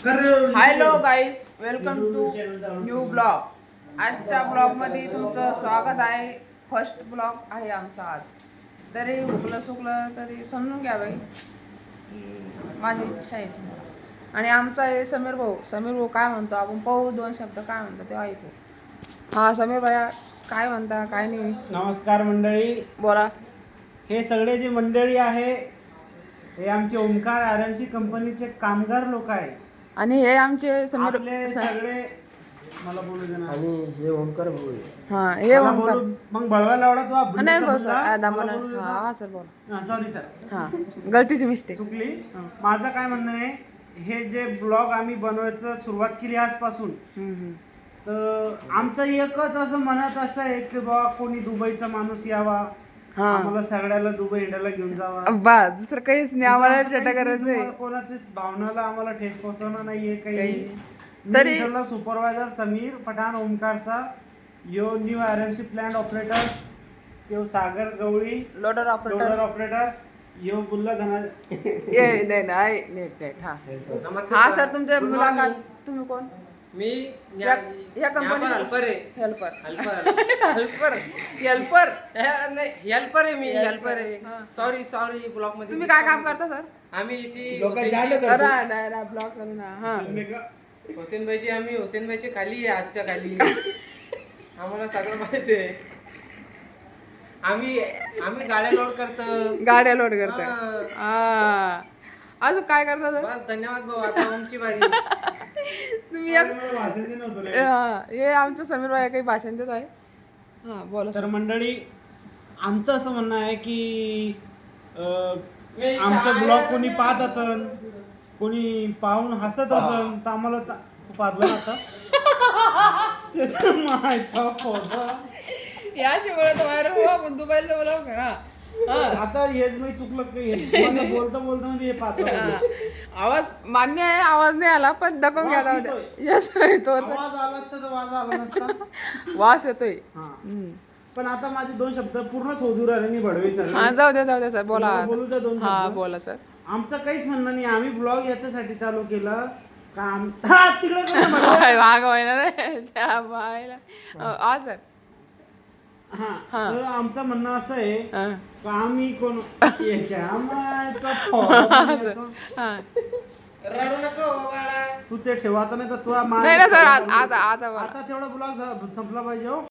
Hello guys, welcome to new blog. आजच्या ब्लॉगमध्ये तुमचं स्वागत आहे. फर्स्ट ब्लॉग आहे आमचा आज. तरी हुकलं चुकलं तरी समजून घ्या बाई, की माझी इच्छा आहे तुम्हाला. आणि आमचा आहे समीर भाऊ काय म्हणतो आपण पाहू, दोन शब्द काय म्हणतो ते ऐकू. हा समीर भैया, काय म्हणता काय नाही. नमस्कार मंडळी, बोला. हे सगळे जे मंडळी आहे हे आमचे ओमकार आरएमसी कंपनीचे कामगार लोक आहे. आणि हे आमचे समीर आपले सगळे मला बोलू दे ना. आणि हे ओमकार भाऊ आहे. हा हे मला ओमकार. बोलू मग बळवायला आवडा तू नाही भाऊ सर, हा सर बोला. सॉरी सर, हा गलतीची मिस्टेक. चुकली. माझं काय म्हणणं आहे, हे जे ब्लॉग आम्ही बनवायचं सुरुवात केली आजपासून, तर आमचं एकच असं मनात असं आहे की बाबा कोणी दुबईचा माणूस यावा, आम्हाला सगळ्याला दुबई इंडियाला घेऊन जावा. बस दुसरं काहीच नाही आम्हाला. चटा करायचं तुम्हाला कोणाच्याच भावनाला आम्हाला ठेस पोहोचवणार नाहीये काही. तरी सुपरवायझर समीर पठाण ओमकारचा, यो न्यू आरएमसी प्लांट ऑपरेटर, यो सागर गवळी लोडर ऑपरेटर, ऑपरेटर, यो बुल्ला धना. हा सर, तुमच्या मुलाखत. तुम्ही कोण? मी या कंपनी हेल्पर आहे. हेल्पर हेल्पर हेल्पर नाही, हेल्पर आहे. मी हेल्पर आहे. सॉरी ब्लॉक मध्ये. तुम्ही काय काम करता सर? आम्ही ती ब्लॉक करून. हा हुसेनबाईची, आम्ही हुसेनबाईची खाली आहे, आजच्या खाली. आम्हाला सगळं माहिती आहे. आम्ही गाड्या लोड करतो. गाड्या लोड करता. अजून काय करता सर? बस, धन्यवाद भाऊ. आता आमची बारी. तुम्ही हे आमचं समीर भाई काही भाषण देत आहे. हा बोला तर मंडळी, आमचं असं म्हणणं आहे की आमचा ब्लॉग कोणी पाहत असन, कोणी पाहून हसत असन, तर आम्हाला तू पाहतलं आता त्याचा मायचा फोटो याची बोलत बाहेर हो, आपण दुबईला बोलाव करा. आता हेच मी चुकलं काही बोलता म्हणजे हे पाहतो. आवाज मान्य आहे, आवाज नाही आला पण दकून घ्या. यस तो आवाज आला असता तर वाज आला नसता. वास येतोय. पण आता माझे दोन शब्द पूर्ण शोधू राहिले बडवे चालले. हा जाऊ दे सर, बोला. बोलू द्या दोन हा शब्द. बोला सर. आमचं काहीच म्हणणं नाही. आम्ही ब्लॉग याच्यासाठी चालू केला का तिकडे माग होईना रे त्या बायला. हा सर. तर आमचं म्हणणं असं आहे का आम्ही कोण याच्या रडू नको बाळा. तू ते ठेवा नाही तर तुला नाही ना सर, आता तेवढा ब्लॉग संपला पाहिजे. हो.